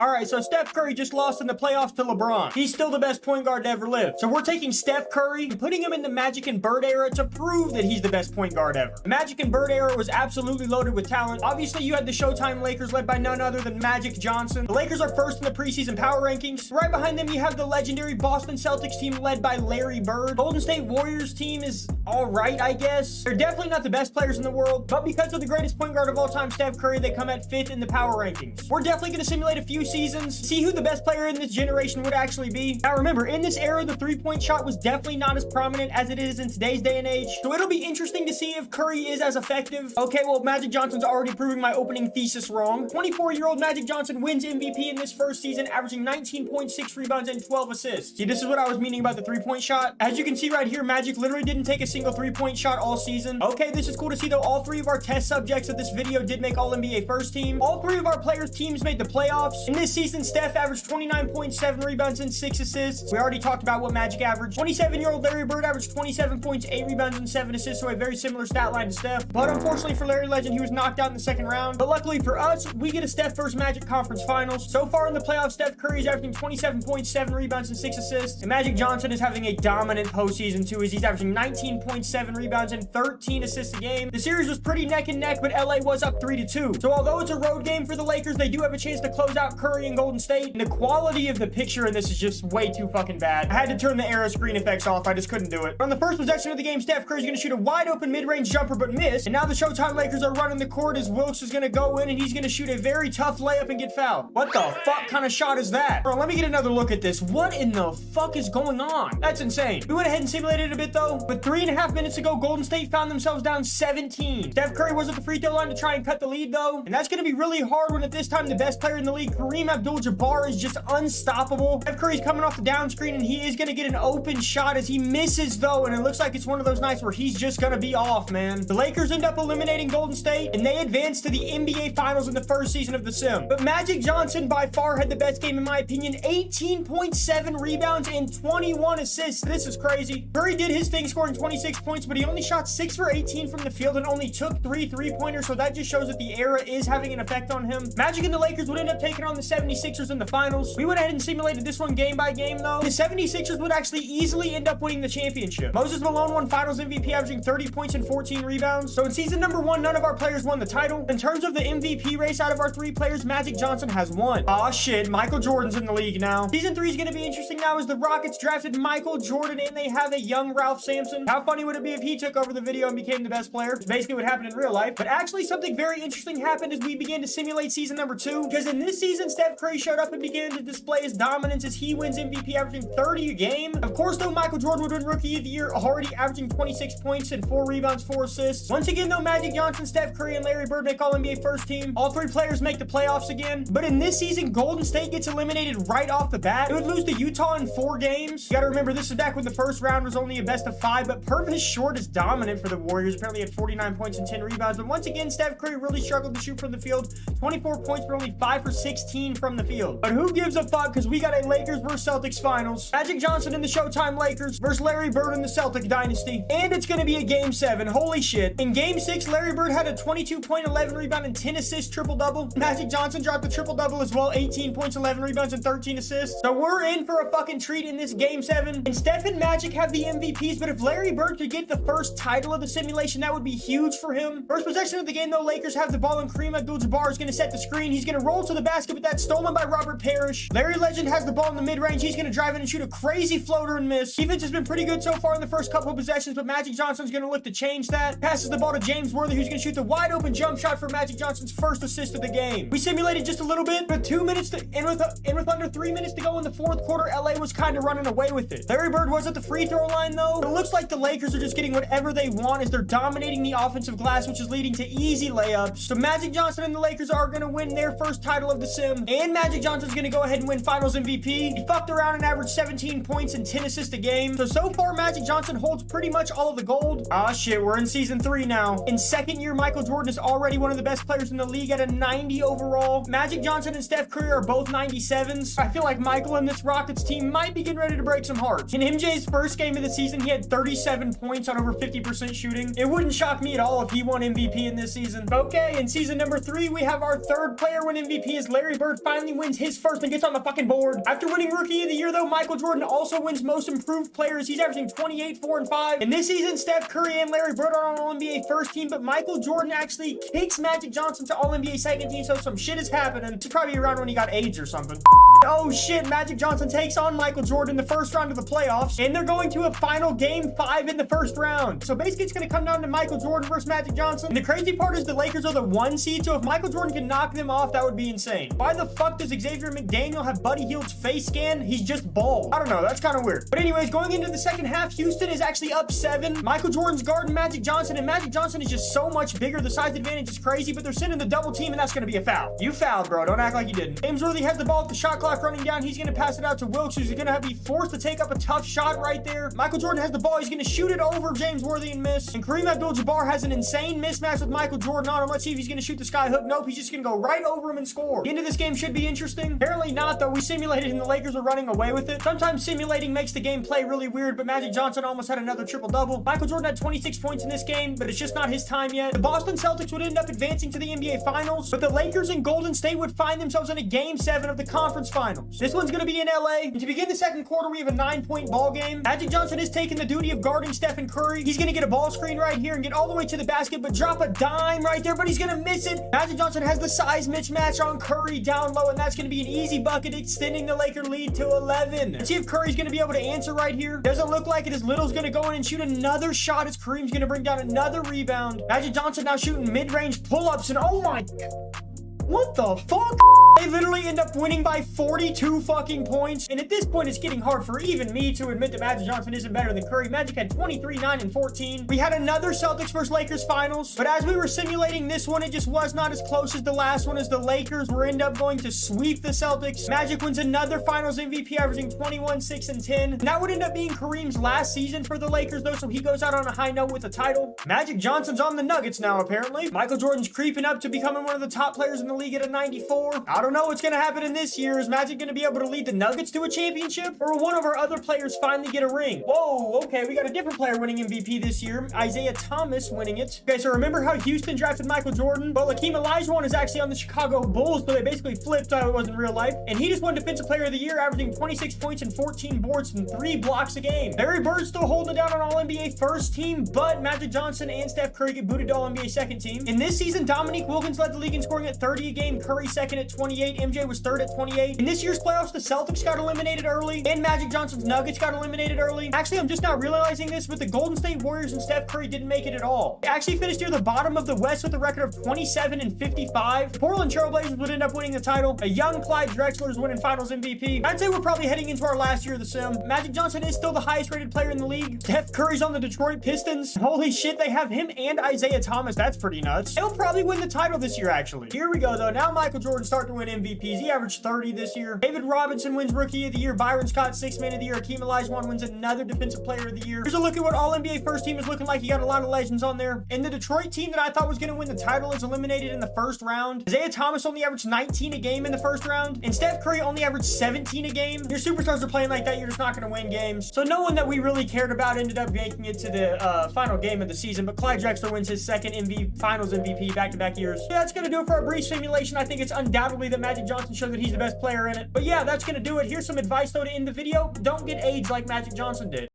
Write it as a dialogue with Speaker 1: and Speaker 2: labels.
Speaker 1: All right, so Steph Curry just lost in the playoffs to LeBron. He's still the best point guard to ever live. So we're taking Steph Curry and putting him in the Magic and Bird era to prove that he's the best point guard ever. The Magic and Bird era was absolutely loaded with talent. Obviously, you had the Showtime Lakers led by none other than Magic Johnson. The Lakers are first in the preseason power rankings. Right behind them, you have the legendary Boston Celtics team led by Larry Bird. Golden State Warriors team is all right, I guess. They're definitely not the best players in the world, but because of the greatest point guard of all time, Steph Curry, they come at 5th in the power rankings. We're definitely going to simulate a few seasons, see who the best player in this generation would actually be. Now remember, in this era, the three-point shot was definitely not as prominent as it is in today's day and age, so it'll be interesting to see if Curry is as effective. Okay, well, Magic Johnson's already proving my opening thesis wrong. 24-year-old Magic Johnson wins MVP in this first season, averaging 19.6 rebounds and 12 assists. See, this is what I was meaning about the three-point shot. As you can see right here, Magic literally didn't take a single three-point shot all season. Okay, this is cool to see, though. All 3 of our test subjects of this video did make All-NBA first team. All 3 of our players' teams made the playoffs. In this season, Steph averaged 29.7 rebounds and 6 assists. We already talked about what Magic averaged. 27-year-old Larry Bird averaged 27 points, 8 rebounds, and 7 assists, so a very similar stat line to Steph. But unfortunately for Larry Legend, he was knocked out in the second round. But luckily for us, we get a Steph vs. Magic Conference Finals. So far in the playoffs, Steph Curry is averaging 27.7 rebounds and 6 assists. And Magic Johnson is having a dominant postseason too, as he's averaging 19.7 rebounds and 13 assists a game. The series was pretty neck and neck, but LA was up 3-2. So although it's a road game for the Lakers, they do have a chance to close out Curry and Golden State. And the quality of the picture in this is just way too fucking bad. I had to turn the Arrow screen effects off. I just couldn't do it. On the first possession of the game, Steph Curry's going to shoot a wide open mid-range jumper but miss. And now the Showtime Lakers are running the court as Wilkes is going to go in and he's going to shoot a very tough layup and get fouled. What the fuck kind of shot is that? Bro, let me get another look at this. What in the fuck is going on? That's insane. We went ahead and simulated it a bit though. But 3.5 minutes ago, Golden State found themselves down 17. Steph Curry was at the free throw line to try and cut the lead though. And that's going to be really hard when at this time the best player in the league, Kareem Abdul-Jabbar, is just unstoppable. Steph Curry's coming off the down screen and he is going to get an open shot as he misses though. And it looks like it's one of those nights where he's just going to be off, man. The Lakers end up eliminating Golden State and they advance to the NBA Finals in the first season of The Sim. But Magic Johnson by far had the best game in my opinion. 18.7 rebounds and 21 assists. This is crazy. Curry did his thing scoring 26 points, but he only shot 6 for 18 from the field and only took 3 three-pointers. So that just shows that the era is having an effect on him. Magic and the Lakers would end up taking on the 76ers in the finals. We went ahead and simulated this one game by game though. The 76ers would actually easily end up winning the championship. Moses Malone won finals MVP averaging 30 points and 14 rebounds. So in season number 1, none of our players won the title. In terms of the MVP race, out of our 3 players, Magic Johnson has won. Aw shit, Michael Jordan's in the league now. Season 3 is going to be interesting now as the Rockets drafted Michael Jordan and they have a young Ralph Sampson. How funny would it be if he took over the video and became the best player? It's basically what happened in real life. But actually something very interesting happened as we began to simulate season number 2. Because in this season, Steph Curry showed up and began to display his dominance as he wins MVP averaging 30 a game. Of course though, Michael Jordan would win Rookie of the Year, already averaging 26 points and 4 rebounds, 4 assists. Once again though, Magic Johnson, Steph Curry, and Larry Bird make All-NBA first team. All 3 players make the playoffs again. But in this season, Golden State gets eliminated right off the bat. It would lose to Utah in 4 games. You gotta remember, this is back when the first round was only a best of 5, but Purvis Short is dominant for the Warriors. Apparently had 49 points and 10 rebounds. But once again, Steph Curry really struggled to shoot from the field. 24 points, but only 5 for 16 from the field. But who gives a fuck, because we got a Lakers versus Celtics finals. Magic Johnson in the Showtime Lakers versus Larry Bird in the Celtic dynasty. And it's gonna be a game 7. Holy shit. In game 6, Larry Bird had a 22 point, 11 rebound, and 10 assist triple-double. Magic Johnson dropped the triple-double as well. 18 points, 11 rebounds, and 13 assists. So we're in for a fucking treat in this game 7. And Steph and Magic have the MVPs, but if Larry Bird could get the first title of the simulation, that would be huge for him. First possession of the game though, Lakers have the ball and Kareem Abdul-Jabbar is going to set the screen. He's going to roll to the basket, but that's stolen by Robert Parrish. Larry Legend has the ball in the mid-range. He's going to drive in and shoot a crazy floater and miss. Defense has been pretty good so far in the first couple of possessions, but Magic Johnson's going to look to change that. Passes the ball to James Worthy, who's going to shoot the wide open jump shot for Magic Johnson's first assist of the game. We simulated just a little bit, but 2 minutes to and with under 3 minutes to go in the fourth quarter, LA was kind of running away with it. Larry Bird was at the free throw line though, but it looks like the Lakers are just getting whatever they want as they're dominating the offensive glass, which is leading to easy layups. So Magic Johnson and the Lakers are going to win their first title of the sim, and Magic Johnson's going to go ahead and win finals MVP. He fucked around and averaged 17 points and 10 assists a game. So far Magic Johnson holds pretty much all of the gold. Ah shit, we're in season 3 now. In second year, Michael Jordan is already one of the best players in the league at a 90 overall. Magic Johnson and Steph Curry are both 97s. I feel like Michael and this Rockets team might be getting ready to break some hearts. In MJ's first game of the season, he had 37 points on over 50% shooting. It wouldn't shock me at all if he won MVP in this season. Okay, in season number 3, we have our third player win MVP as Larry Bird Bird finally wins his first and gets on the fucking board. After winning Rookie of the Year, though, Michael Jordan also wins Most Improved Players. He's averaging 28, 4, and 5. And this season, Steph Curry and Larry Bird are on All-NBA first team, but Michael Jordan actually kicks Magic Johnson to All-NBA second team, so some shit is happening. It's probably around when he got AIDS or something. Oh shit, Magic Johnson takes on Michael Jordan in the first round of the playoffs, and they're going to a final game 5 in the first round. So basically it's going to come down to Michael Jordan versus Magic Johnson. And the crazy part is the Lakers are the 1 seed, so if Michael Jordan can knock them off, that would be insane. Why the fuck does Xavier McDaniel have Buddy Hield's face scan? He's just bald. I don't know, that's kind of weird. But anyways, going into the second half, Houston is actually up 7. Michael Jordan's guarding Magic Johnson, and Magic Johnson is just so much bigger. The size advantage is crazy, but they're sending the double team, and that's going to be a foul. You fouled, bro. Don't act like you didn't. James Worthy has the ball with the shot clock running down. He's going to pass it out to Wilkes, who's going to be forced to take up a tough shot right there. Michael Jordan has the ball. He's going to shoot it over James Worthy and miss. And Kareem Abdul-Jabbar has an insane mismatch with Michael Jordan on him. Let's see if he's going to shoot the sky hook. Nope, he's just going to go right over him and score. The end of this game should be interesting. Apparently not, though. We simulated and the Lakers are running away with it. Sometimes simulating makes the game play really weird, but Magic Johnson almost had another triple-double. Michael Jordan had 26 points in this game, but it's just not his time yet. The Boston Celtics would end up advancing to the NBA Finals, but the Lakers and Golden State would find themselves in a Game 7 of the Conference Finals. This one's going to be in LA. And to begin the second quarter, we have a 9-point ball game. Magic Johnson is taking the duty of guarding Stephen Curry. He's going to get a ball screen right here and get all the way to the basket, but drop a dime right there, but he's going to miss it. Magic Johnson has the size mismatch on Curry down low, and that's going to be an easy bucket, extending the Laker lead to 11. Let's see if Curry's going to be able to answer right here. Doesn't look like it, as Little's going to go in and shoot another shot as Kareem's going to bring down another rebound. Magic Johnson now shooting mid-range pull-ups, and oh my... What the fuck? They literally end up winning by 42 fucking points. And at this point, it's getting hard for even me to admit that Magic Johnson isn't better than Curry. Magic had 23, 9, and 14. We had another Celtics versus Lakers finals. But as we were simulating this one, it just was not as close as the last one, as the Lakers were end up going to sweep the Celtics. Magic wins another finals MVP, averaging 21, 6, and 10. And that would end up being Kareem's last season for the Lakers, though, so he goes out on a high note with a title. Magic Johnson's on the Nuggets now, apparently. Michael Jordan's creeping up to becoming one of the top players in the league at a 94. I don't know what's going to happen in this year. Is Magic going to be able to lead the Nuggets to a championship? Or will one of our other players finally get a ring? Whoa, okay, we got a different player winning MVP this year. Isaiah Thomas winning it. Okay, so remember how Houston drafted Michael Jordan? Well, Hakeem Olajuwon is actually on the Chicago Bulls, so they basically flipped how it was in real life. And he just won Defensive Player of the Year, averaging 26 points and 14 boards and 3 blocks a game. Larry Bird's still holding it down on All-NBA first team, but Magic Johnson and Steph Curry get booted to All-NBA second team. In this season, Dominique Wilkins led the league in scoring at 30 a game. Curry second at 28. MJ was third at 28. In this year's playoffs, the Celtics got eliminated early, and Magic Johnson's Nuggets got eliminated early. Actually, I'm just now realizing this, but the Golden State Warriors and Steph Curry didn't make it at all. They actually finished near the bottom of the West with a record of 27 and 55. The Portland Trailblazers would end up winning the title. A young Clyde Drexler is winning Finals MVP. I'd say we're probably heading into our last year of the sim. Magic Johnson is still the highest rated player in the league. Steph Curry's on the Detroit Pistons. Holy shit, they have him and Isaiah Thomas. That's pretty nuts. They'll probably win the title this year, actually. Here we go, though. Now Michael Jordan starting to win MVPs. He averaged 30 this year. David Robinson wins Rookie of the Year. Byron Scott, 6th Man of the Year. Hakeem Olajuwon wins another Defensive Player of the Year. Here's a look at what All-NBA first team is looking like. You got a lot of legends on there. And the Detroit team that I thought was going to win the title is eliminated in the first round. Isaiah Thomas only averaged 19 a game in the first round. And Steph Curry only averaged 17 a game. Your superstars are playing like that, you're just not going to win games. So no one that we really cared about ended up making it to the final game of the season. But Clyde Drexler wins his second Finals MVP back-to-back years. So that's going to do it for our brief simulation. I think it's undoubtedly that Magic Johnson showed that he's the best player in it. But yeah, that's going to do it. Here's some advice, though, to end the video. Don't get AIDS like Magic Johnson did.